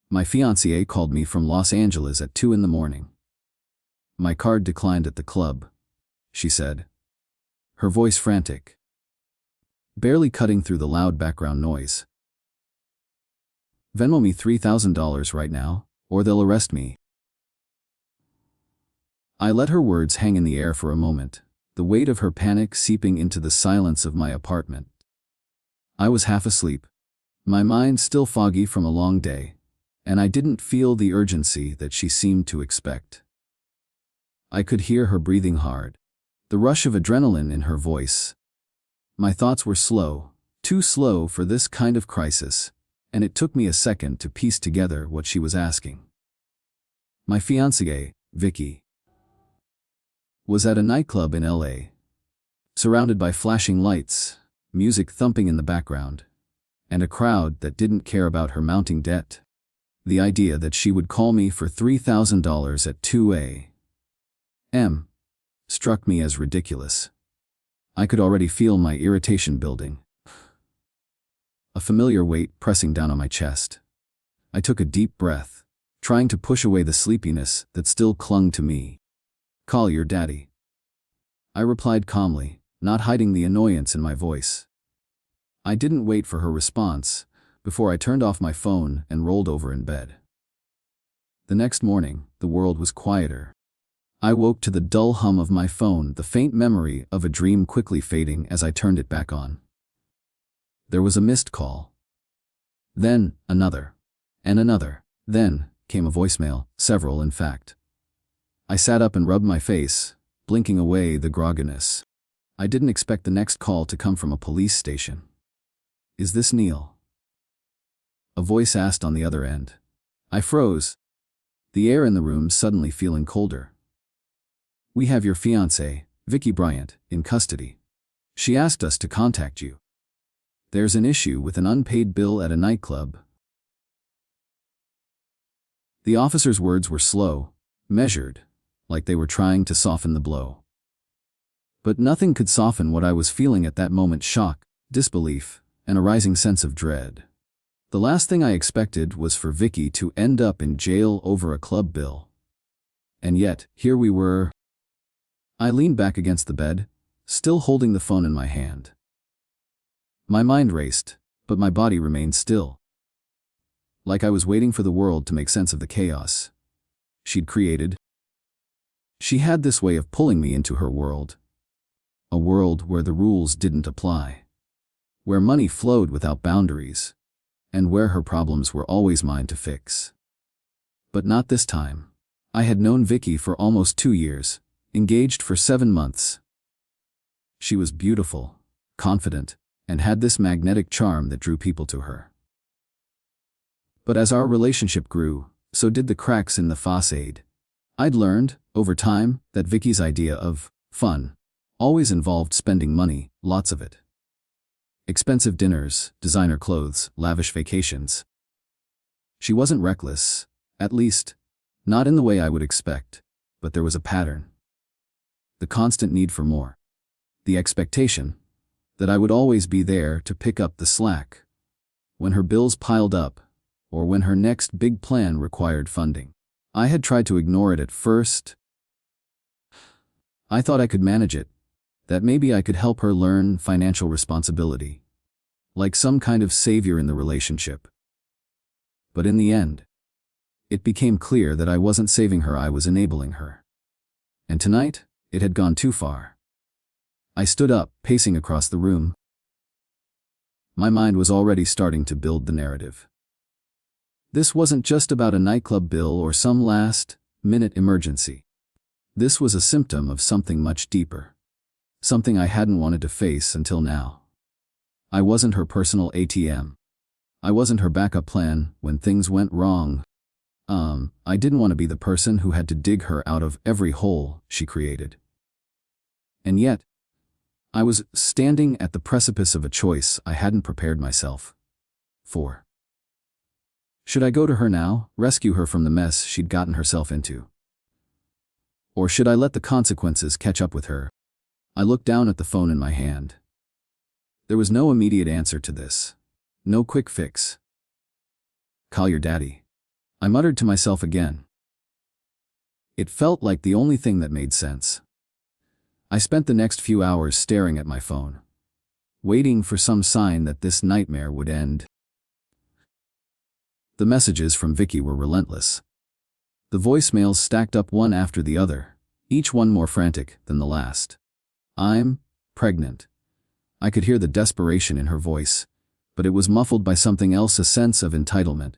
My fiancée called me from Los Angeles at 2 in the morning. My card declined at the club, she said, her voice frantic, barely cutting through the loud background noise. Venmo me $3,000 right now, or they'll arrest me. I let her words hang in the air for a moment, the weight of her panic seeping into the silence of my apartment. I was half asleep, my mind still foggy from a long day, and I didn't feel the urgency that she seemed to expect. I could hear her breathing hard, the rush of adrenaline in her voice. My thoughts were slow, too slow for this kind of crisis, and it took me a second to piece together what she was asking. My fiancée, Vicky, was at a nightclub in LA, surrounded by flashing lights, music thumping in the background, and a crowd that didn't care about her mounting debt. The idea that she would call me for $3,000 at 2 a.m. struck me as ridiculous. I could already feel my irritation building, a familiar weight pressing down on my chest. I took a deep breath, trying to push away the sleepiness that still clung to me. "Call your daddy," I replied calmly, not hiding the annoyance in my voice. I didn't wait for her response before I turned off my phone and rolled over in bed. The next morning, the world was quieter. I woke to the dull hum of my phone, the faint memory of a dream quickly fading as I turned it back on. There was a missed call. Then, another. And another. Then, came a voicemail, several in fact. I sat up and rubbed my face, blinking away the grogginess. I didn't expect the next call to come from a police station. "Is this Neil?" a voice asked on the other end. I froze, the air in the room suddenly feeling colder. "We have your fiancée, Vicky Bryant, in custody. She asked us to contact you. There's an issue with an unpaid bill at a nightclub." The officer's words were slow, measured, like they were trying to soften the blow. But nothing could soften what I was feeling at that moment: shock, disbelief, and a rising sense of dread. The last thing I expected was for Vicky to end up in jail over a club bill. And yet, here we were. I leaned back against the bed, still holding the phone in my hand. My mind raced, but my body remained still. Like I was waiting for the world to make sense of the chaos she'd created. She had this way of pulling me into her world. A world where the rules didn't apply, where money flowed without boundaries, and where her problems were always mine to fix. But not this time. I had known Vicky for almost 2 years, engaged for 7 months. She was beautiful, confident, and had this magnetic charm that drew people to her. But as our relationship grew, so did the cracks in the facade. I'd learned, over time, that Vicky's idea of fun always involved spending money, lots of it. Expensive dinners, designer clothes, lavish vacations. She wasn't reckless, at least, not in the way I would expect, but there was a pattern. The constant need for more. The expectation that I would always be there to pick up the slack when her bills piled up or when her next big plan required funding. I had tried to ignore it at first. I thought I could manage it, that maybe I could help her learn financial responsibility, like some kind of savior in the relationship. But in the end, it became clear that I wasn't saving her, I was enabling her. And tonight, it had gone too far. I stood up, pacing across the room. My mind was already starting to build the narrative. This wasn't just about a nightclub bill or some last-minute emergency. This was a symptom of something much deeper. Something I hadn't wanted to face until now. I wasn't her personal ATM. I wasn't her backup plan when things went wrong. I didn't want to be the person who had to dig her out of every hole she created. And yet, I was standing at the precipice of a choice I hadn't prepared myself for. Should I go to her now, rescue her from the mess she'd gotten herself into? Or should I let the consequences catch up with her? I looked down at the phone in my hand. There was no immediate answer to this. No quick fix. "Call your daddy," I muttered to myself again. It felt like the only thing that made sense. I spent the next few hours staring at my phone, waiting for some sign that this nightmare would end. The messages from Vicky were relentless. The voicemails stacked up one after the other, each one more frantic than the last. "I'm pregnant." I could hear the desperation in her voice, but it was muffled by something else, a sense of entitlement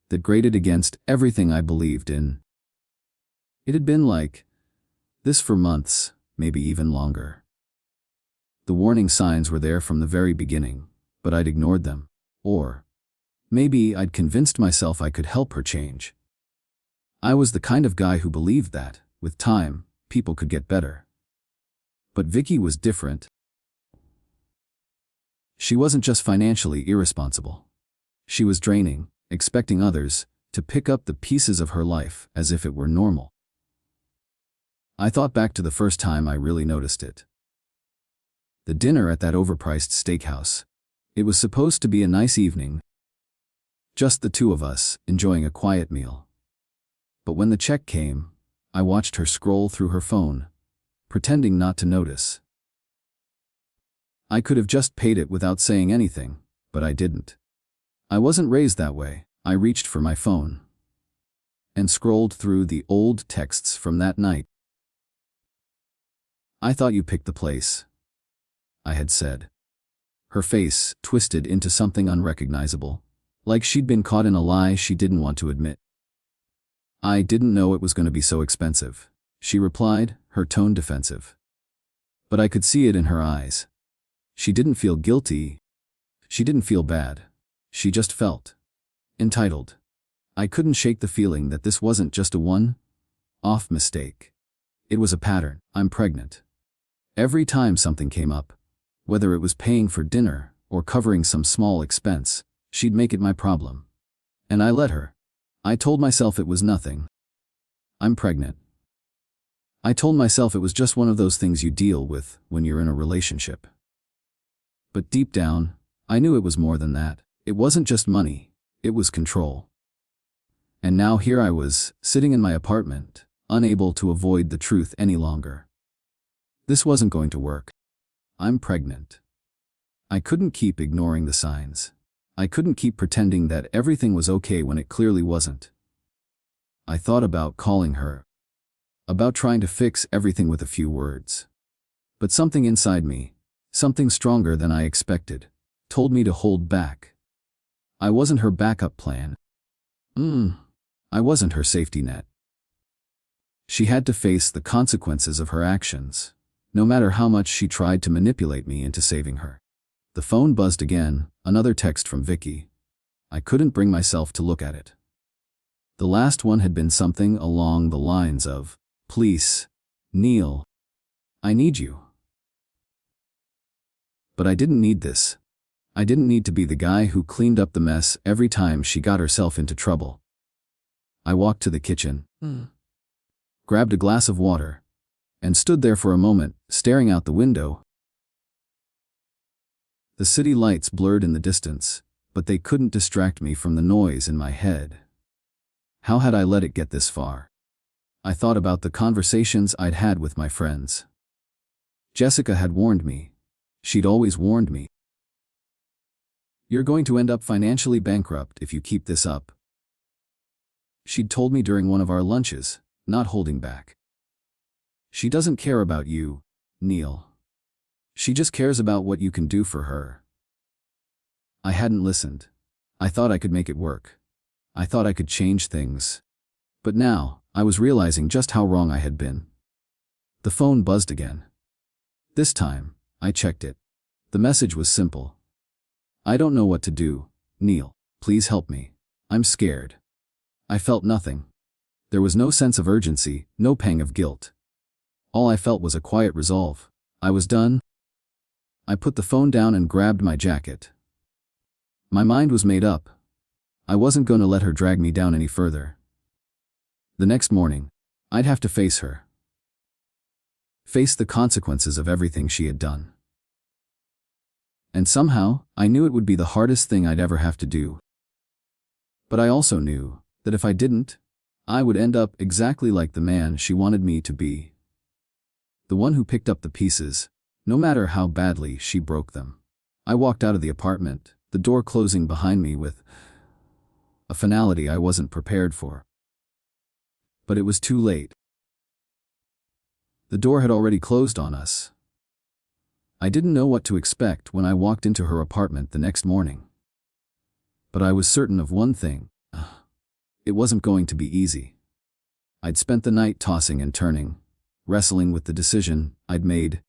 that grated against everything I believed in. It had been like this for months, maybe even longer. The warning signs were there from the very beginning, but I'd ignored them. Or maybe I'd convinced myself I could help her change. I was the kind of guy who believed that, with time, people could get better. But Vicky was different. She wasn't just financially irresponsible. She was draining, expecting others to pick up the pieces of her life as if it were normal. I thought back to the first time I really noticed it. The dinner at that overpriced steakhouse. It was supposed to be a nice evening, just the two of us, enjoying a quiet meal. But when the check came, I watched her scroll through her phone, pretending not to notice. I could have just paid it without saying anything, but I didn't. I wasn't raised that way. I reached for my phone and scrolled through the old texts from that night. "I thought you picked the place," I had said. Her face twisted into something unrecognizable, like she'd been caught in a lie she didn't want to admit. "I didn't know it was going to be so expensive," she replied, her tone defensive. But I could see it in her eyes. She didn't feel guilty. She didn't feel bad. She just felt entitled. I couldn't shake the feeling that this wasn't just a one-off mistake. It was a pattern. "I'm pregnant." Every time something came up, whether it was paying for dinner or covering some small expense, she'd make it my problem. And I let her. I told myself it was nothing. "I'm pregnant." I told myself it was just one of those things you deal with when you're in a relationship. But deep down, I knew it was more than that. It wasn't just money, it was control. And now here I was, sitting in my apartment, unable to avoid the truth any longer. This wasn't going to work. I'm pregnant. I couldn't keep ignoring the signs. I couldn't keep pretending that everything was okay when it clearly wasn't. I thought about calling her, about trying to fix everything with a few words. But something inside me, something stronger than I expected, told me to hold back. I wasn't her backup plan. I wasn't her safety net. She had to face the consequences of her actions, no matter how much she tried to manipulate me into saving her. The phone buzzed again, another text from Vicky. I couldn't bring myself to look at it. The last one had been something along the lines of, "Please, Neil, I need you." But I didn't need this. I didn't need to be the guy who cleaned up the mess every time she got herself into trouble. I walked to the kitchen, grabbed a glass of water, and stood there for a moment, staring out the window. The city lights blurred in the distance, but they couldn't distract me from the noise in my head. How had I let it get this far? I thought about the conversations I'd had with my friends. Jessica had warned me. She'd always warned me. "You're going to end up financially bankrupt if you keep this up." She'd told me during one of our lunches, not holding back. "She doesn't care about you, Neil. She just cares about what you can do for her." I hadn't listened. I thought I could make it work. I thought I could change things. But now, I was realizing just how wrong I had been. The phone buzzed again. This time, I checked it. The message was simple. "I don't know what to do, Neil. Please help me. I'm scared." I felt nothing. There was no sense of urgency, no pang of guilt. All I felt was a quiet resolve. I was done. I put the phone down and grabbed my jacket. My mind was made up. I wasn't going to let her drag me down any further. The next morning, I'd have to face her. Face the consequences of everything she had done. And somehow, I knew it would be the hardest thing I'd ever have to do. But I also knew That if I didn't, I would end up exactly like the man she wanted me to be. The one who picked up the pieces, no matter how badly she broke them. I walked out of the apartment, the door closing behind me with a finality I wasn't prepared for. But it was too late. The door had already closed on us. I didn't know what to expect when I walked into her apartment the next morning. But I was certain of one thing. It wasn't going to be easy. I'd spent the night tossing and turning, wrestling with the decision I'd made.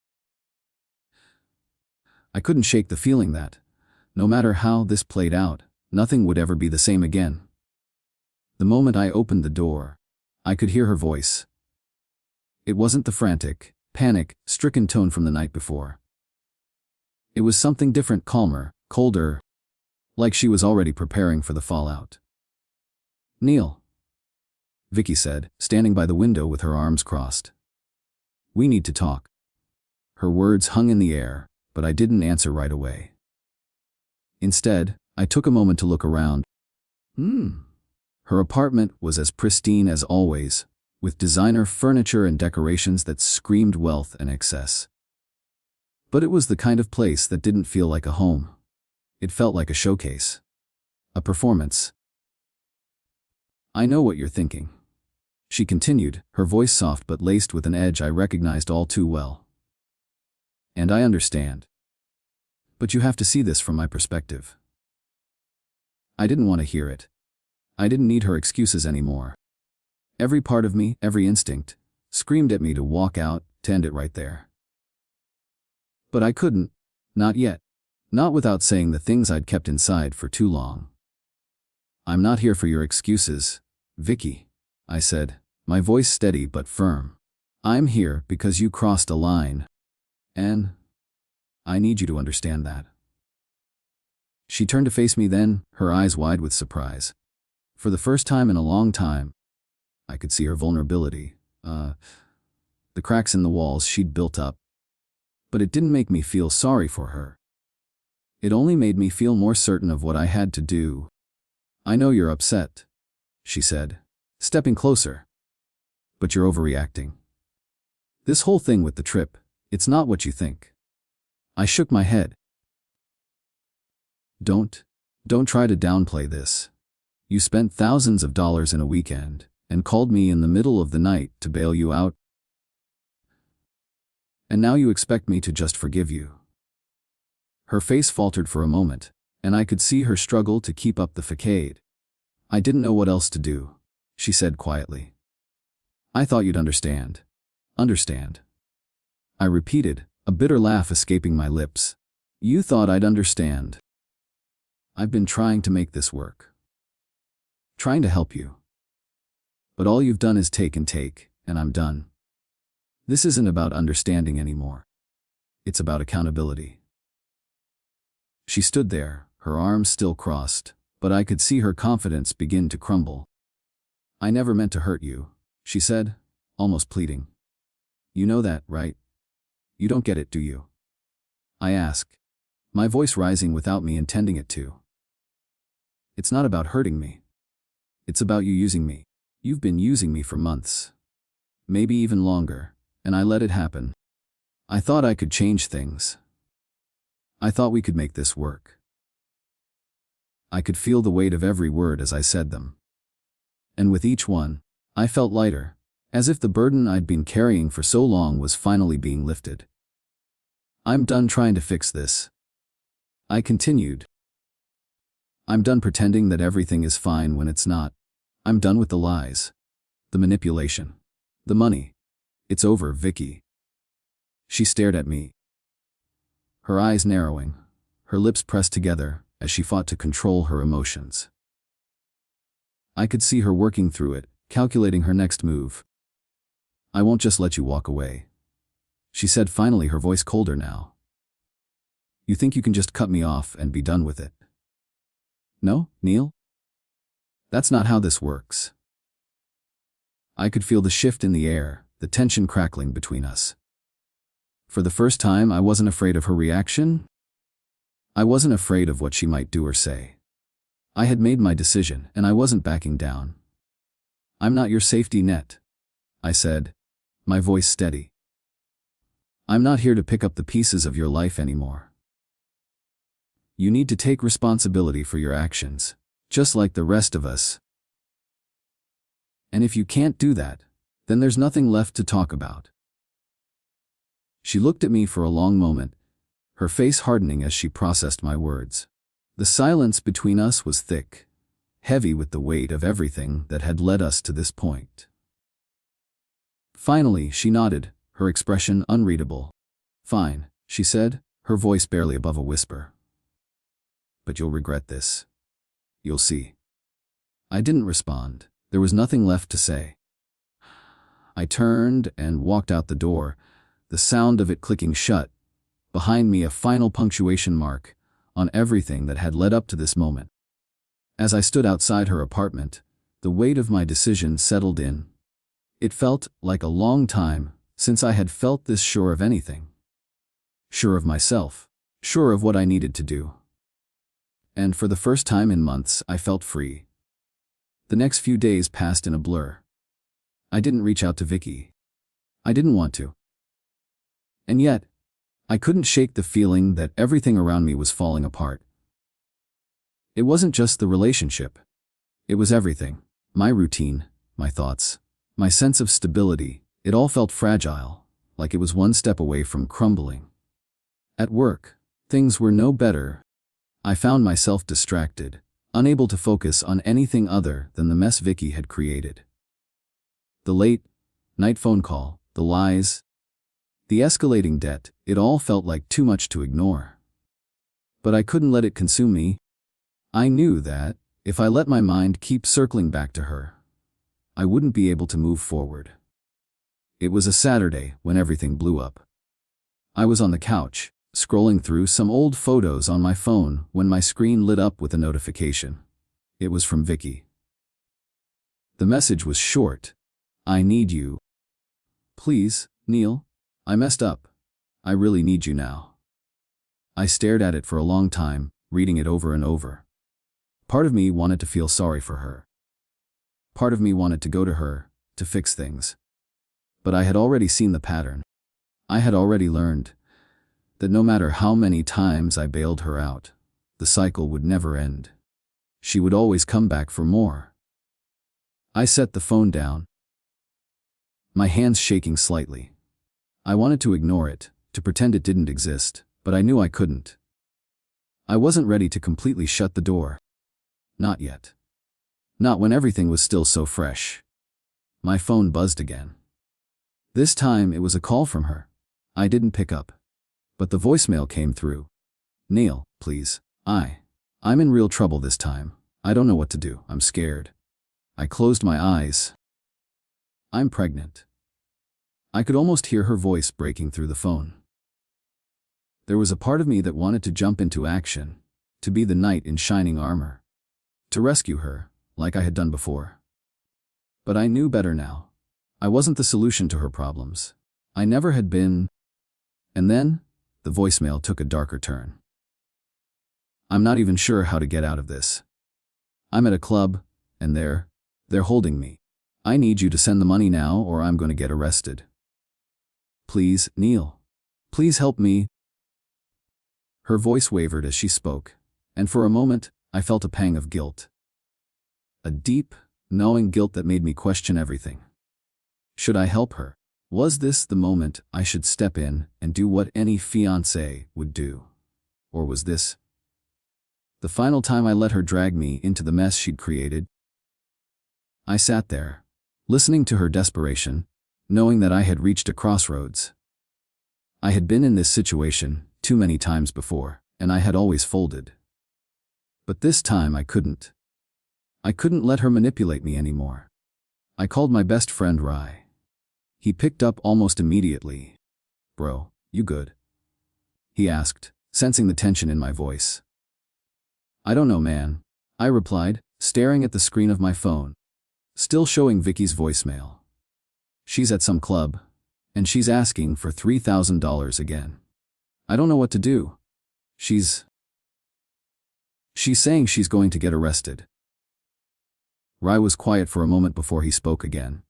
I couldn't shake the feeling that, no matter how this played out, nothing would ever be the same again. The moment I opened the door, I could hear her voice. It wasn't the frantic, panic-stricken tone from the night before. It was something different, calmer, colder, like she was already preparing for the fallout. "Neil," Vicky said, standing by the window with her arms crossed. "We need to talk." Her words hung in the air, but I didn't answer right away. Instead, I took a moment to look around. Her apartment was as pristine as always, with designer furniture and decorations that screamed wealth and excess. But it was the kind of place that didn't feel like a home. It felt like a showcase. A performance. "I know what you're thinking," she continued, her voice soft but laced with an edge I recognized all too well. "And I understand. But you have to see this from my perspective." I didn't want to hear it. I didn't need her excuses anymore. Every part of me, every instinct, screamed at me to walk out, to end it right there. But I couldn't. Not yet. Not without saying the things I'd kept inside for too long. "I'm not here for your excuses, Vicky," I said, my voice steady but firm. "I'm here because you crossed a line. And I need you to understand that." She turned to face me then, her eyes wide with surprise. For the first time in a long time, I could see her vulnerability, the cracks in the walls she'd built up. But it didn't make me feel sorry for her. It only made me feel more certain of what I had to do. "I know you're upset," she said, stepping closer. "But you're overreacting. This whole thing with the trip, it's not what you think." I shook my head. Don't try to downplay this. You spent thousands of dollars in a weekend, and called me in the middle of the night to bail you out. And now you expect me to just forgive you." Her face faltered for a moment, and I could see her struggle to keep up the facade. "I didn't know what else to do," she said quietly. "I thought you'd understand." "Understand?" I repeated, a bitter laugh escaping my lips. "You thought I'd understand. I've been trying to make this work. Trying to help you. But all you've done is take, and I'm done. This isn't about understanding anymore. It's about accountability." She stood there, her arms still crossed, but I could see her confidence begin to crumble. "I never meant to hurt you," she said, almost pleading. "You know that, right? You don't get it, do you?" I asked, my voice rising without me intending it to. "It's not about hurting me. It's about you using me. You've been using me for months. Maybe even longer, and I let it happen. I thought I could change things. I thought we could make this work." I could feel the weight of every word as I said them. And with each one, I felt lighter, as if the burden I'd been carrying for so long was finally being lifted. "I'm done trying to fix this," I continued. "I'm done pretending that everything is fine when it's not. I'm done with the lies, the manipulation, the money. It's over, Vicky." She stared at me, her eyes narrowing, her lips pressed together as she fought to control her emotions. I could see her working through it, calculating her next move. "I won't just let you walk away," she said finally, her voice colder now. "You think you can just cut me off and be done with it? No, Neil? That's not how this works." I could feel the shift in the air, the tension crackling between us. For the first time, I wasn't afraid of her reaction. I wasn't afraid of what she might do or say. I had made my decision, and I wasn't backing down, I'm not your safety net, I said, my voice steady. I'm not here to pick up the pieces of your life anymore. You need to take responsibility for your actions, just like the rest of us. And if you can't do that, then there's nothing left to talk about. She looked at me for a long moment, her face hardening as she processed my words. The silence between us was thick, heavy with the weight of everything that had led us to this point. Finally, she nodded, her expression unreadable. Fine, she said, her voice barely above a whisper. But you'll regret this. You'll see. I didn't respond. There was nothing left to say. I turned and walked out the door, the sound of it clicking shut, behind me a final punctuation mark on everything that had led up to this moment. As I stood outside her apartment, the weight of my decision settled in. It felt like a long time since I had felt this sure of anything. Sure of myself, sure of what I needed to do. And for the first time in months, I felt free. The next few days passed in a blur. I didn't reach out to Vicky. I didn't want to. And yet, I couldn't shake the feeling that everything around me was falling apart. It wasn't just the relationship. It was everything. My routine, my thoughts, my sense of stability. It all felt fragile, like it was one step away from crumbling. At work, things were no better. I found myself distracted, unable to focus on anything other than the mess Vicky had created. The late-night phone call, the lies, the escalating debt, it all felt like too much to ignore. But I couldn't let it consume me. I knew that, if I let my mind keep circling back to her, I wouldn't be able to move forward. It was a Saturday when everything blew up. I was on the couch, scrolling through some old photos on my phone when my screen lit up with a notification. It was from Vicky. The message was short. I need you. Please, Neil. I messed up. I really need you now. I stared at it for a long time, reading it over and over. Part of me wanted to feel sorry for her. Part of me wanted to go to her, to fix things. But I had already seen the pattern. I had already learned that no matter how many times I bailed her out, the cycle would never end. She would always come back for more. I set the phone down, my hands shaking slightly. I wanted to ignore it, to pretend it didn't exist, but I knew I couldn't. I wasn't ready to completely shut the door. Not yet. Not when everything was still so fresh. My phone buzzed again. This time it was a call from her. I didn't pick up. But the voicemail came through. Neil, please. I'm in real trouble this time. I don't know what to do. I'm scared. I closed my eyes. I'm pregnant. I could almost hear her voice breaking through the phone. There was a part of me that wanted to jump into action, to be the knight in shining armor, to rescue her, like I had done before. But I knew better now. I wasn't the solution to her problems. I never had been. And then, the voicemail took a darker turn. I'm not even sure how to get out of this. I'm at a club, and they're holding me. I need you to send the money now or I'm going to get arrested. Please, Neil. Please help me. Her voice wavered as she spoke, and for a moment, I felt a pang of guilt. A deep, gnawing guilt that made me question everything. Should I help her? Was this the moment I should step in and do what any fiancé would do? Or was this the final time I let her drag me into the mess she'd created? I sat there, listening to her desperation, knowing that I had reached a crossroads. I had been in this situation too many times before, and I had always folded. But this time I couldn't. I couldn't let her manipulate me anymore. I called my best friend Rai. He picked up almost immediately. Bro, you good? He asked, sensing the tension in my voice. I don't know, man, I replied, staring at the screen of my phone, still showing Vicky's voicemail. She's at some club, and she's asking for $3,000 again. I don't know what to do. She's saying she's going to get arrested. Rai was quiet for a moment before he spoke again.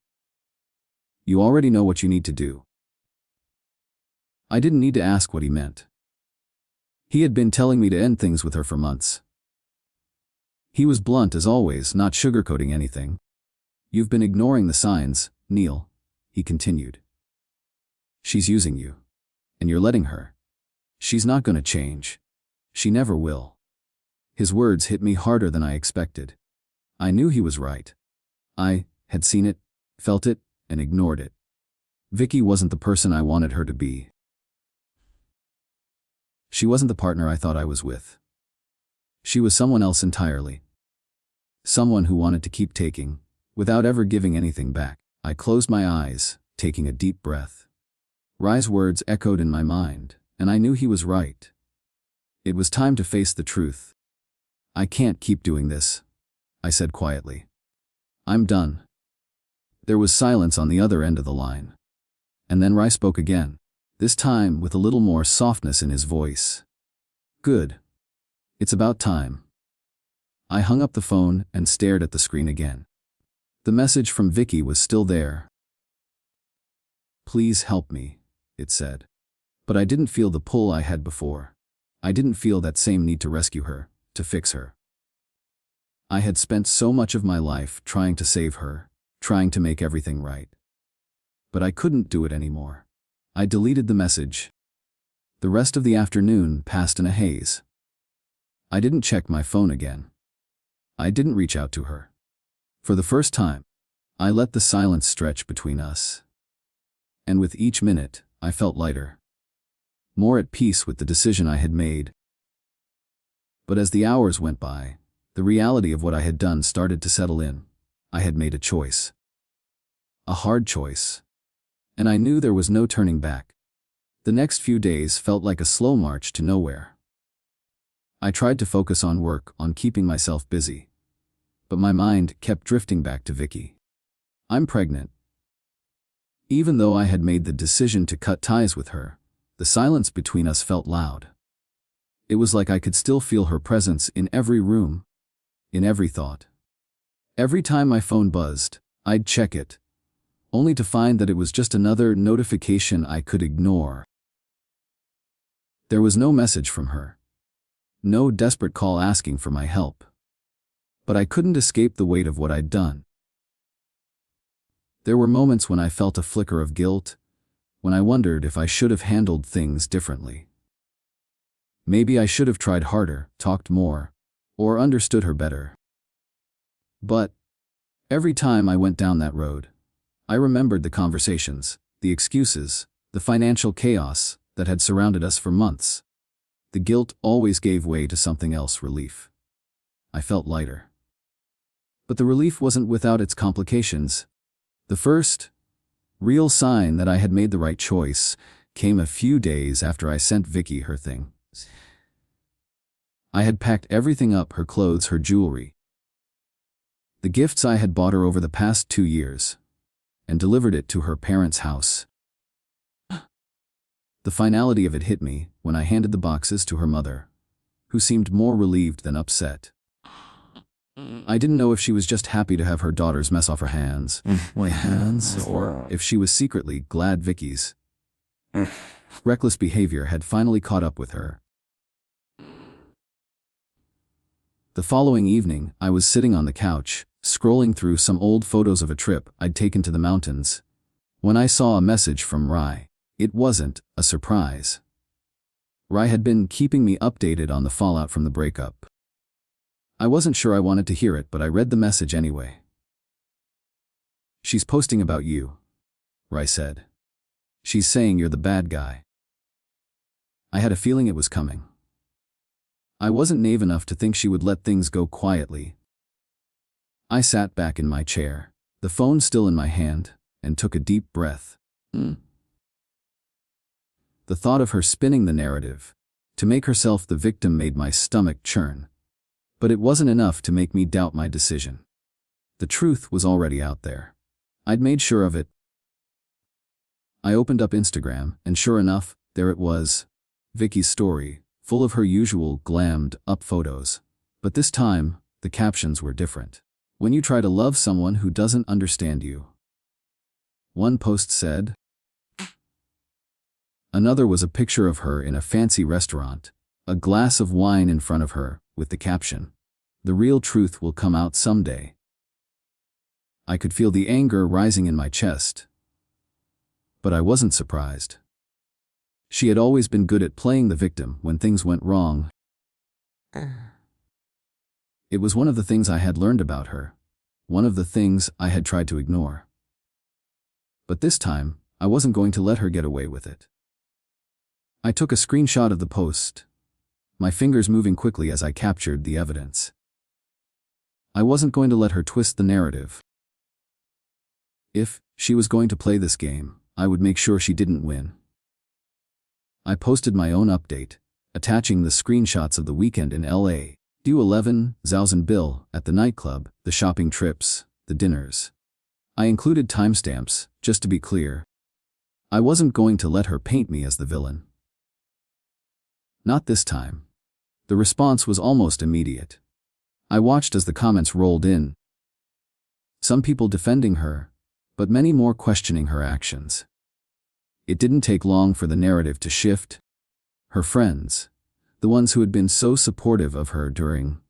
You already know what you need to do. I didn't need to ask what he meant. He had been telling me to end things with her for months. He was blunt as always, not sugarcoating anything. You've been ignoring the signs, Neil, he continued. She's using you. And you're letting her. She's not gonna change. She never will. His words hit me harder than I expected. I knew he was right. I had seen it, felt it, and ignored it. Vicky wasn't the person I wanted her to be. She wasn't the partner I thought I was with. She was someone else entirely. Someone who wanted to keep taking, without ever giving anything back. I closed my eyes, taking a deep breath. Rai's words echoed in my mind, and I knew he was right. It was time to face the truth. I can't keep doing this, I said quietly. I'm done. There was silence on the other end of the line. And then Rai spoke again, this time with a little more softness in his voice. Good. It's about time. I hung up the phone and stared at the screen again. The message from Vicky was still there. Please help me, it said. But I didn't feel the pull I had before. I didn't feel that same need to rescue her, to fix her. I had spent so much of my life trying to save her, trying to make everything right. But I couldn't do it anymore. I deleted the message. The rest of the afternoon passed in a haze. I didn't check my phone again. I didn't reach out to her. For the first time, I let the silence stretch between us. And with each minute, I felt lighter. More at peace with the decision I had made. But as the hours went by, the reality of what I had done started to settle in. I had made a choice. A hard choice. And I knew there was no turning back. The next few days felt like a slow march to nowhere. I tried to focus on work, on keeping myself busy. But my mind kept drifting back to Vicky. I'm pregnant. Even though I had made the decision to cut ties with her, the silence between us felt loud. It was like I could still feel her presence in every room, in every thought. Every time my phone buzzed, I'd check it, only to find that it was just another notification I could ignore. There was no message from her. No desperate call asking for my help. But I couldn't escape the weight of what I'd done. There were moments when I felt a flicker of guilt, when I wondered if I should have handled things differently. Maybe I should have tried harder, talked more, or understood her better. But every time I went down that road, I remembered the conversations, the excuses, the financial chaos that had surrounded us for months. The guilt always gave way to something else, relief. I felt lighter. But the relief wasn't without its complications. The first real sign that I had made the right choice came a few days after I sent Vicky her thing. I had packed everything up, her clothes, her jewelry, the gifts I had bought her over the past 2 years, and delivered it to her parents' house. The finality of it hit me when I handed the boxes to her mother, who seemed more relieved than upset. I didn't know if she was just happy to have her daughter's mess off her hands, or if she was secretly glad Vicky's reckless behavior had finally caught up with her. The following evening, I was sitting on the couch, scrolling through some old photos of a trip I'd taken to the mountains, when I saw a message from Rai. It wasn't a surprise. Rai had been keeping me updated on the fallout from the breakup. I wasn't sure I wanted to hear it, but I read the message anyway. She's posting about you, Rai said. She's saying you're the bad guy. I had a feeling it was coming. I wasn't naive enough to think she would let things go quietly. I sat back in my chair, the phone still in my hand, and took a deep breath. The thought of her spinning the narrative, to make herself the victim, made my stomach churn. But it wasn't enough to make me doubt my decision. The truth was already out there. I'd made sure of it. I opened up Instagram, and sure enough, there it was. Vicky's story, full of her usual glammed up photos. But this time, the captions were different. When you try to love someone who doesn't understand you. One post said. Another was a picture of her in a fancy restaurant, a glass of wine in front of her, with the caption, "The real truth will come out someday." I could feel the anger rising in my chest. But I wasn't surprised. She had always been good at playing the victim when things went wrong. It was one of the things I had learned about her, one of the things I had tried to ignore. But this time, I wasn't going to let her get away with it. I took a screenshot of the post, my fingers moving quickly as I captured the evidence. I wasn't going to let her twist the narrative. If she was going to play this game, I would make sure she didn't win. I posted my own update, attaching the screenshots of the weekend in LA, due 11,000 bill at the nightclub, the shopping trips, the dinners. I included timestamps, just to be clear. I wasn't going to let her paint me as the villain. Not this time. The response was almost immediate. I watched as the comments rolled in. Some people defending her, but many more questioning her actions. It didn't take long for the narrative to shift. Her friends, the ones who had been so supportive of her during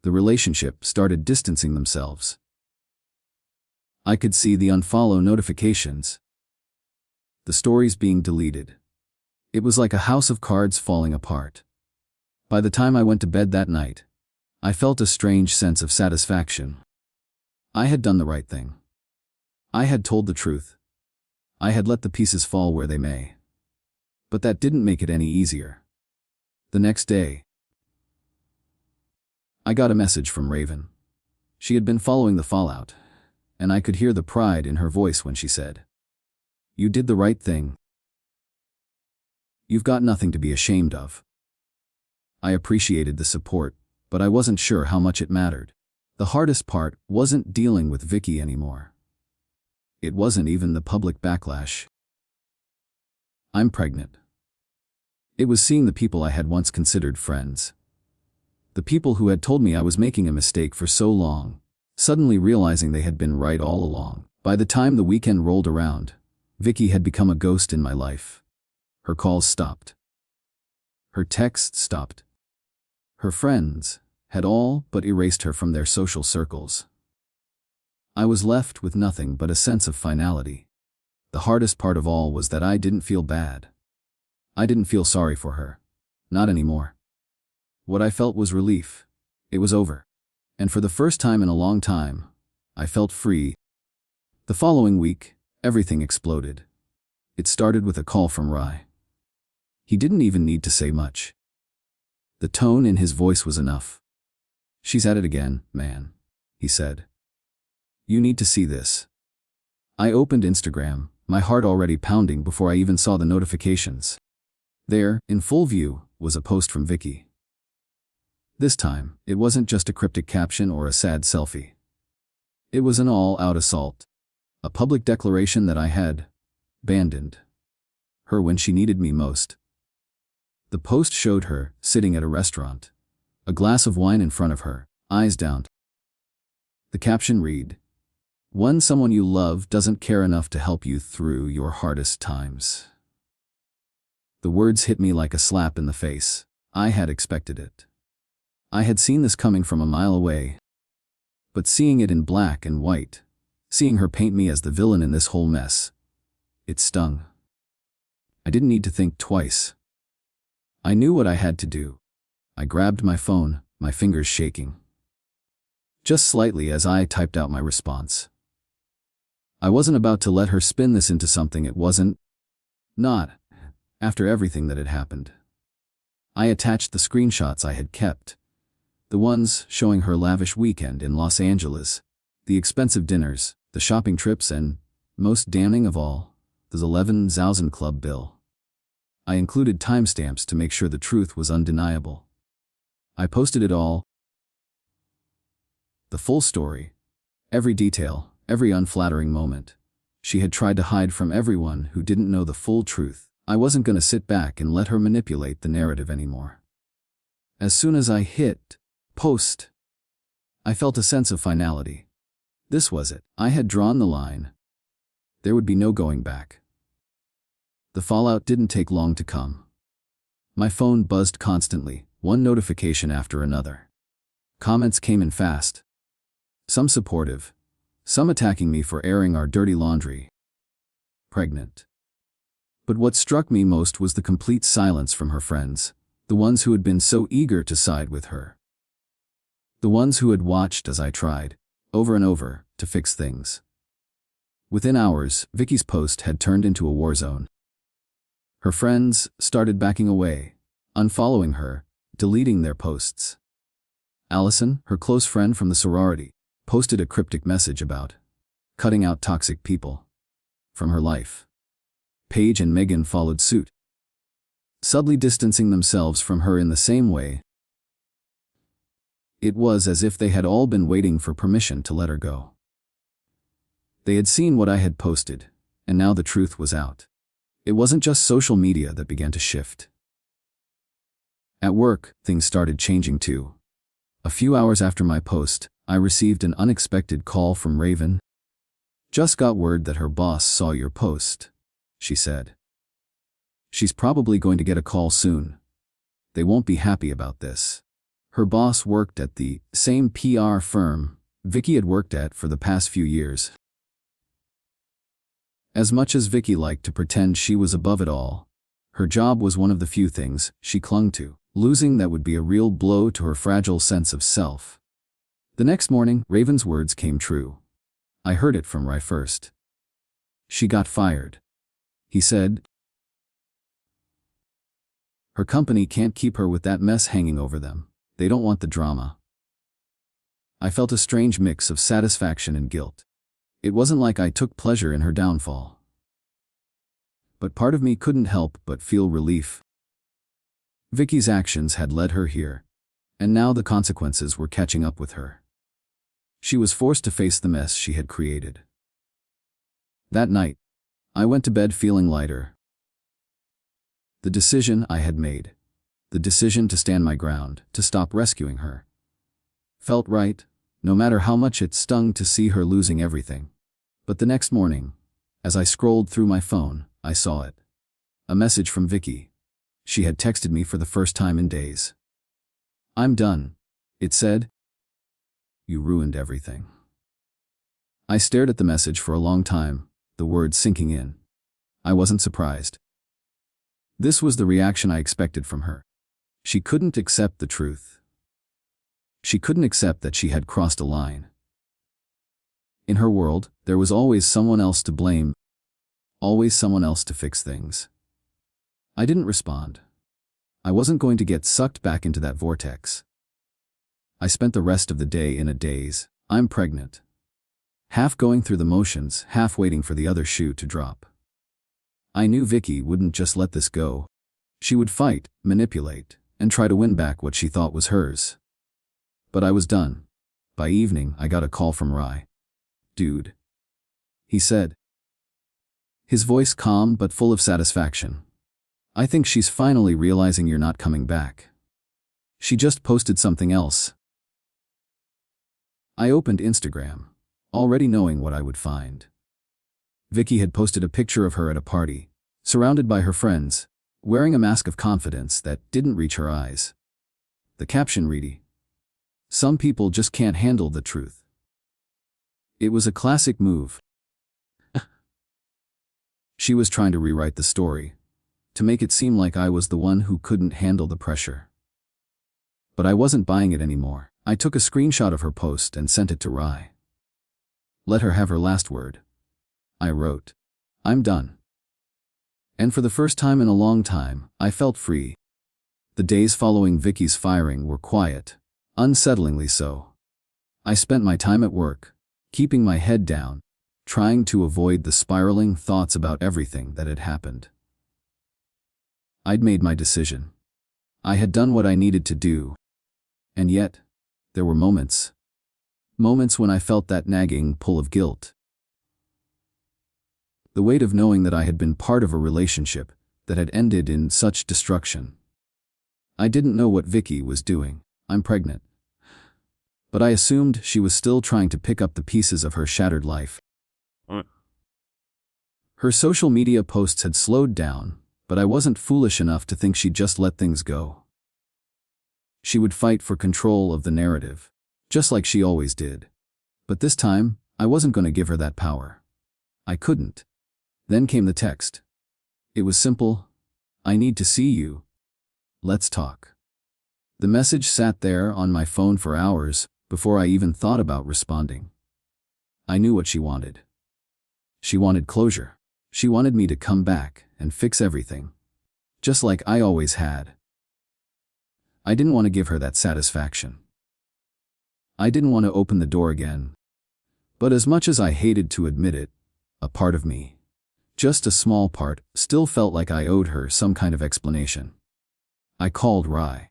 the relationship, started distancing themselves. I could see the unfollow notifications. The stories being deleted. It was like a house of cards falling apart. By the time I went to bed that night, I felt a strange sense of satisfaction. I had done the right thing. I had told the truth. I had let the pieces fall where they may. But that didn't make it any easier. The next day, I got a message from Raven. She had been following the fallout, and I could hear the pride in her voice when she said, "You did the right thing. You've got nothing to be ashamed of." I appreciated the support, but I wasn't sure how much it mattered. The hardest part wasn't dealing with Vicky anymore. It wasn't even the public backlash. I'm pregnant. It was seeing the people I had once considered friends. The people who had told me I was making a mistake for so long, suddenly realizing they had been right all along. By the time the weekend rolled around, Vicky had become a ghost in my life. Her calls stopped. Her texts stopped. Her friends had all but erased her from their social circles. I was left with nothing but a sense of finality. The hardest part of all was that I didn't feel bad. I didn't feel sorry for her. Not anymore. What I felt was relief. It was over. And for the first time in a long time, I felt free. The following week, everything exploded. It started with a call from Rai. He didn't even need to say much. The tone in his voice was enough. "She's at it again, man," he said. "You need to see this." I opened Instagram, my heart already pounding before I even saw the notifications. There, in full view, was a post from Vicky. This time, it wasn't just a cryptic caption or a sad selfie. It was an all-out assault. A public declaration that I had abandoned her when she needed me most. The post showed her sitting at a restaurant, a glass of wine in front of her, eyes down. The caption read, "When someone you love doesn't care enough to help you through your hardest times." The words hit me like a slap in the face. I had expected it. I had seen this coming from a mile away. But seeing it in black and white, seeing her paint me as the villain in this whole mess, it stung. I didn't need to think twice. I knew what I had to do. I grabbed my phone, my fingers shaking. Just slightly as I typed out my response. I wasn't about to let her spin this into something it wasn't. Not after everything that had happened. I attached the screenshots I had kept. The ones showing her lavish weekend in Los Angeles, the expensive dinners, the shopping trips, and, most damning of all, the 11,000 club bill. I included timestamps to make sure the truth was undeniable. I posted it all. The full story. Every detail, every unflattering moment. She had tried to hide from everyone who didn't know the full truth. I wasn't going to sit back and let her manipulate the narrative anymore. As soon as I hit post, I felt a sense of finality. This was it. I had drawn the line. There would be no going back. The fallout didn't take long to come. My phone buzzed constantly, one notification after another. Comments came in fast. Some supportive, some attacking me for airing our dirty laundry. Pregnant. But what struck me most was the complete silence from her friends, the ones who had been so eager to side with her. The ones who had watched as I tried, over and over, to fix things. Within hours, Vicky's post had turned into a war zone. Her friends started backing away, unfollowing her, deleting their posts. Allison, her close friend from the sorority, posted a cryptic message about cutting out toxic people from her life. Paige and Megan followed suit, subtly distancing themselves from her in the same way. It was as if they had all been waiting for permission to let her go. They had seen what I had posted, and now the truth was out. It wasn't just social media that began to shift. At work, things started changing too. A few hours after my post, I received an unexpected call from Raven. "Just got word that her boss saw your post," she said. "She's probably going to get a call soon. They won't be happy about this." Her boss worked at the same PR firm Vicky had worked at for the past few years. As much as Vicky liked to pretend she was above it all, her job was one of the few things she clung to. Losing that would be a real blow to her fragile sense of self. The next morning, Raven's words came true. I heard it from Rai first. "She got fired," he said. "Her company can't keep her with that mess hanging over them. They don't want the drama." I felt a strange mix of satisfaction and guilt. It wasn't like I took pleasure in her downfall. But part of me couldn't help but feel relief. Vicky's actions had led her here, and now the consequences were catching up with her. She was forced to face the mess she had created. That night, I went to bed feeling lighter. The decision I had made, the decision to stand my ground, to stop rescuing her, felt right, no matter how much it stung to see her losing everything. But the next morning, as I scrolled through my phone, I saw it. A message from Vicky. She had texted me for the first time in days. "I'm done," it said. "You ruined everything." I stared at the message for a long time, the words sinking in. I wasn't surprised. This was the reaction I expected from her. She couldn't accept the truth. She couldn't accept that she had crossed a line. In her world, there was always someone else to blame, always someone else to fix things. I didn't respond. I wasn't going to get sucked back into that vortex. I spent the rest of the day in a daze. I'm pregnant. Half going through the motions, half waiting for the other shoe to drop. I knew Vicky wouldn't just let this go. She would fight, manipulate, and try to win back what she thought was hers. But I was done. By evening, I got a call from Rai. "Dude," he said. His voice calm but full of satisfaction. "I think she's finally realizing you're not coming back. She just posted something else." I opened Instagram, already knowing what I would find. Vicky had posted a picture of her at a party, surrounded by her friends, wearing a mask of confidence that didn't reach her eyes. The caption read, "Some people just can't handle the truth." It was a classic move. She was trying to rewrite the story, to make it seem like I was the one who couldn't handle the pressure. But I wasn't buying it anymore. I took a screenshot of her post and sent it to Rai. "Let her have her last word," I wrote. "I'm done." And for the first time in a long time, I felt free. The days following Vicky's firing were quiet, unsettlingly so. I spent my time at work, keeping my head down, trying to avoid the spiraling thoughts about everything that had happened. I'd made my decision. I had done what I needed to do. And yet, there were moments when I felt that nagging pull of guilt. The weight of knowing that I had been part of a relationship that had ended in such destruction. I didn't know what Vicky was doing. I'm pregnant. but I assumed she was still trying to pick up the pieces of her shattered life. Her social media posts had slowed down, but I wasn't foolish enough to think she'd just let things go. She would fight for control of the narrative, just like she always did. But this time, I wasn't going to give her that power. I couldn't. Then came the text. It was simple. I need to see you. Let's talk. The message sat there on my phone for hours before I even thought about responding. I knew what she wanted. She wanted closure. She wanted me to come back and fix everything, just like I always had. I didn't want to give her that satisfaction. I didn't want to open the door again. But as much as I hated to admit it, a part of me, just a small part, still felt like I owed her some kind of explanation. I called Rye.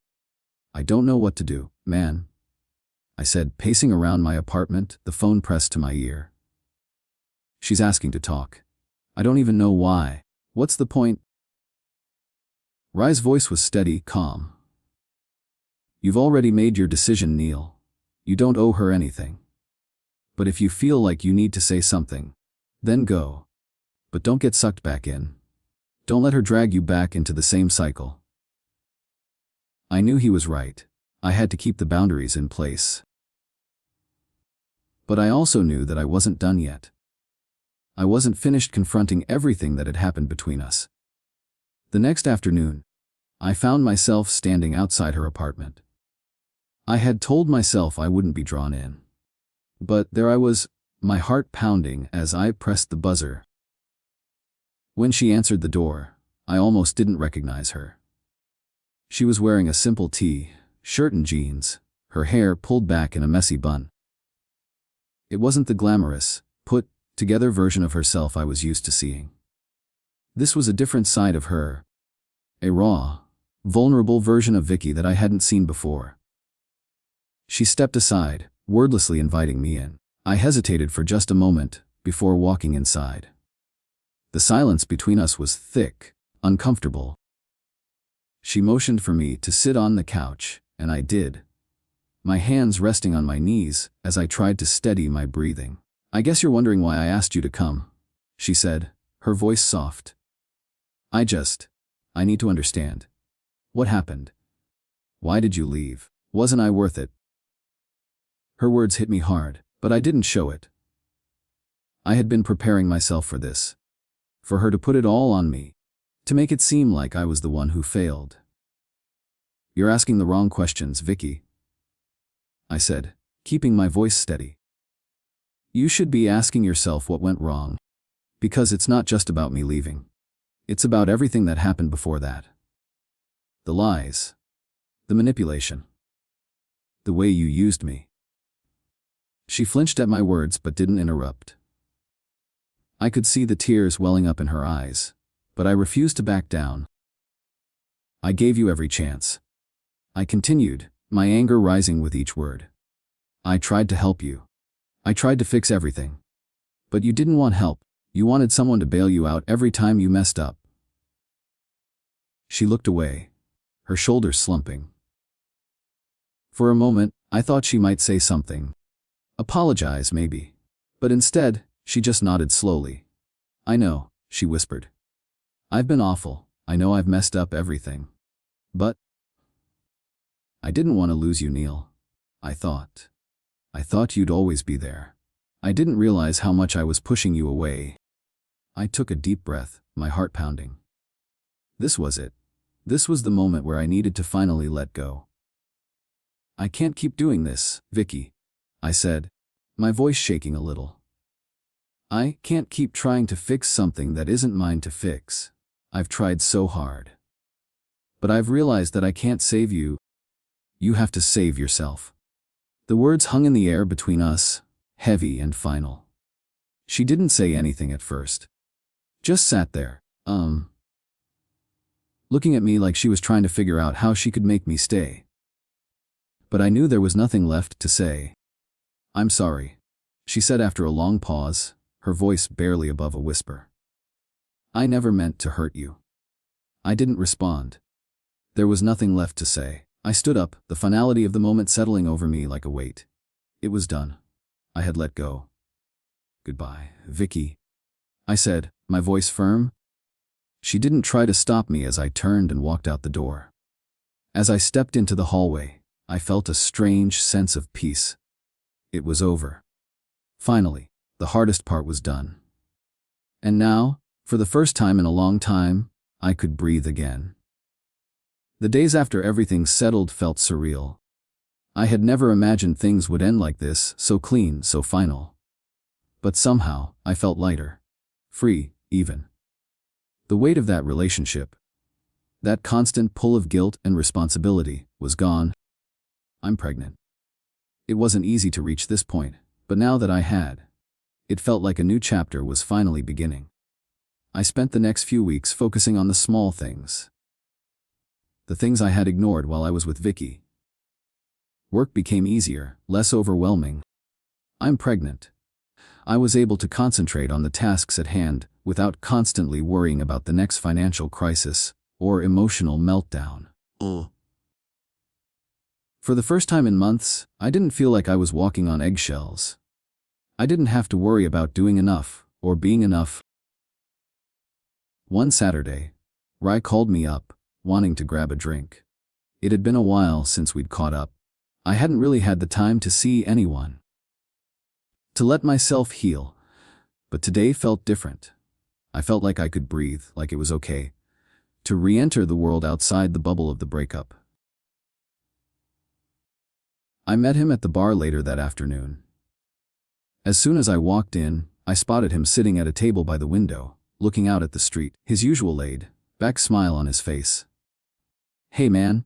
I don't know what to do, man, I said, pacing around my apartment, the phone pressed to my ear. She's asking to talk. I don't even know why. What's the point? Rye's voice was steady, calm. You've already made your decision, Neil. You don't owe her anything. But if you feel like you need to say something, then go. But don't get sucked back in. Don't let her drag you back into the same cycle. I knew he was right. I had to keep the boundaries in place. But I also knew that I wasn't done yet. I wasn't finished confronting everything that had happened between us. The next afternoon, I found myself standing outside her apartment. I had told myself I wouldn't be drawn in. But there I was, my heart pounding as I pressed the buzzer. When she answered the door, I almost didn't recognize her. She was wearing a simple tee, shirt and jeans, her hair pulled back in a messy bun. It wasn't the glamorous, put-together version of herself I was used to seeing. This was a different side of her, a raw, vulnerable version of Vicky that I hadn't seen before. She stepped aside, wordlessly inviting me in. I hesitated for just a moment before walking inside. The silence between us was thick, uncomfortable. She motioned for me to sit on the couch, and I did, my hands resting on my knees as I tried to steady my breathing. I guess you're wondering why I asked you to come, she said, her voice soft. I need to understand. What happened? Why did you leave? Wasn't I worth it? Her words hit me hard, but I didn't show it. I had been preparing myself for this. For her to put it all on me. To make it seem like I was the one who failed. You're asking the wrong questions, Vicky, I said, keeping my voice steady. You should be asking yourself what went wrong. Because it's not just about me leaving. It's about everything that happened before that. The lies. The manipulation. The way you used me. She flinched at my words but didn't interrupt. I could see the tears welling up in her eyes, but I refused to back down. I gave you every chance. I continued, my anger rising with each word. I tried to help you. I tried to fix everything. But you didn't want help. You wanted someone to bail you out every time you messed up. She looked away, her shoulders slumping. For a moment, I thought she might say something. Apologize, maybe. But instead, she just nodded slowly. I know, she whispered. I've been awful. I know I've messed up everything. But I didn't want to lose you, Neil. I thought you'd always be there. I didn't realize how much I was pushing you away. I took a deep breath, my heart pounding. This was it. This was the moment where I needed to finally let go. I can't keep doing this, Vicky, I said, my voice shaking a little. I can't keep trying to fix something that isn't mine to fix. I've tried so hard. But I've realized that I can't save you. You have to save yourself. The words hung in the air between us, heavy and final. She didn't say anything at first. Just sat there, looking at me like she was trying to figure out how she could make me stay. But I knew there was nothing left to say. I'm sorry, she said after a long pause, her voice barely above a whisper. I never meant to hurt you. I didn't respond. There was nothing left to say. I stood up, the finality of the moment settling over me like a weight. It was done. I had let go. "Goodbye, Vicky," I said, my voice firm. She didn't try to stop me as I turned and walked out the door. As I stepped into the hallway, I felt a strange sense of peace. It was over. Finally, the hardest part was done. And now, for the first time in a long time, I could breathe again. The days after everything settled felt surreal. I had never imagined things would end like this, so clean, so final. But somehow, I felt lighter. Free, even. The weight of that relationship, that constant pull of guilt and responsibility, was gone. I'm pregnant. It wasn't easy to reach this point, but now that I had, it felt like a new chapter was finally beginning. I spent the next few weeks focusing on the small things. The things I had ignored while I was with Vicky. Work became easier, less overwhelming. I'm pregnant. I was able to concentrate on the tasks at hand without constantly worrying about the next financial crisis or emotional meltdown. For the first time in months, I didn't feel like I was walking on eggshells. I didn't have to worry about doing enough or being enough. One Saturday, Rai called me up, wanting to grab a drink. It had been a while since we'd caught up. I hadn't really had the time to see anyone, to let myself heal, but today felt different. I felt like I could breathe, like it was okay to re-enter the world outside the bubble of the breakup. I met him at the bar later that afternoon. As soon as I walked in, I spotted him sitting at a table by the window, looking out at the street, his usual laid-back smile on his face. "Hey man,"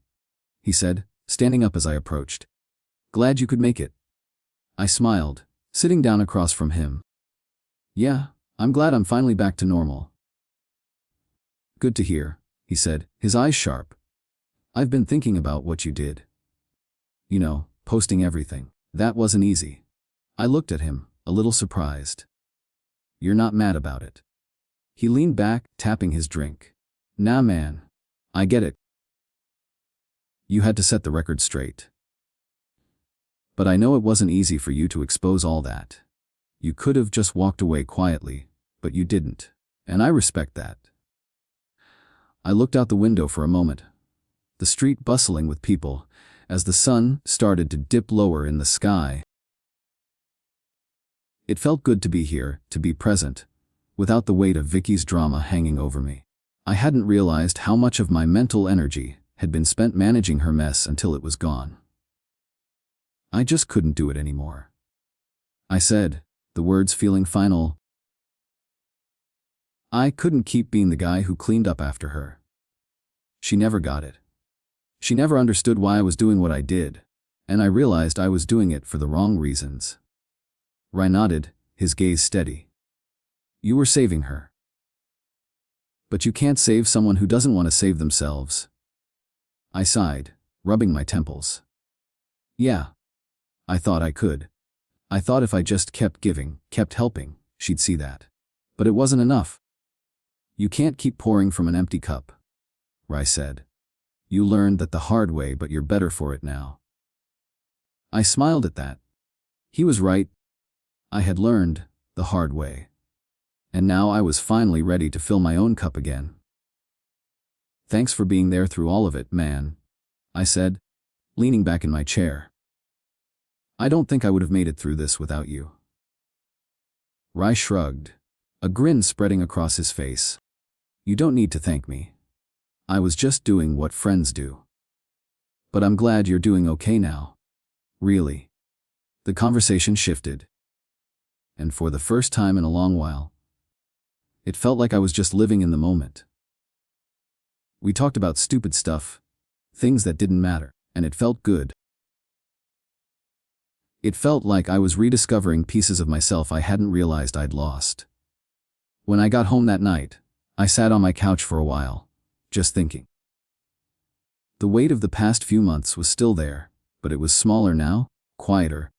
he said, standing up as I approached. "Glad you could make it." I smiled, sitting down across from him. "Yeah, I'm glad I'm finally back to normal." "Good to hear," he said, his eyes sharp. "I've been thinking about what you did. You know, posting everything. That wasn't easy." I looked at him, a little surprised. "You're not mad about it?" He leaned back, tapping his drink. "Nah man. I get it. You had to set the record straight. But I know it wasn't easy for you to expose all that. You could have just walked away quietly, but you didn't, and I respect that." I looked out the window for a moment, the street bustling with people, as the sun started to dip lower in the sky. It felt good to be here, to be present, without the weight of Vicky's drama hanging over me. I hadn't realized how much of my mental energy had been spent managing her mess until it was gone. I just couldn't do it anymore. I said, the words feeling final. I couldn't keep being the guy who cleaned up after her. She never got it. She never understood why I was doing what I did, and I realized I was doing it for the wrong reasons. Rai nodded, his gaze steady. "You were saving her. But you can't save someone who doesn't want to save themselves." I sighed, rubbing my temples. "Yeah. I thought I could. I thought if I just kept giving, kept helping, she'd see that. But it wasn't enough." "You can't keep pouring from an empty cup," Rai said. "You learned that the hard way, but you're better for it now." I smiled at that. He was right. I had learned the hard way. And now I was finally ready to fill my own cup again. "Thanks for being there through all of it, man," I said, leaning back in my chair. "I don't think I would have made it through this without you." Rai shrugged, a grin spreading across his face. "You don't need to thank me. I was just doing what friends do. But I'm glad you're doing okay now. Really." The conversation shifted. And for the first time in a long while, it felt like I was just living in the moment. We talked about stupid stuff, things that didn't matter, and it felt good. It felt like I was rediscovering pieces of myself I hadn't realized I'd lost. When I got home that night, I sat on my couch for a while, just thinking. The weight of the past few months was still there, but it was smaller now, quieter.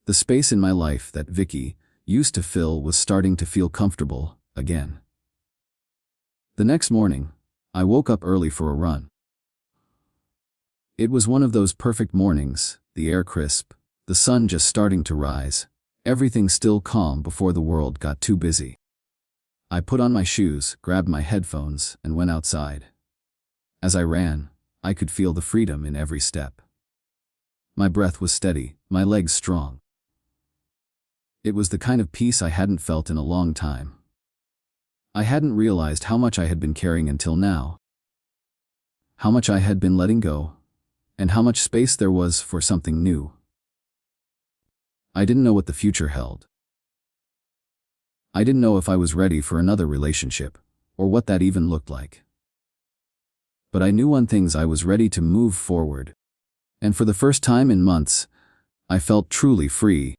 The space in my life that Vicky used to fill was starting to feel comfortable again. The next morning, I woke up early for a run. It was one of those perfect mornings, the air crisp, the sun just starting to rise, everything still calm before the world got too busy. I put on my shoes, grabbed my headphones, and went outside. As I ran, I could feel the freedom in every step. My breath was steady, my legs strong. It was the kind of peace I hadn't felt in a long time. I hadn't realized how much I had been carrying until now, how much I had been letting go, and how much space there was for something new. I didn't know what the future held. I didn't know if I was ready for another relationship, or what that even looked like. But I knew one thing: I was ready to move forward. And for the first time in months, I felt truly free.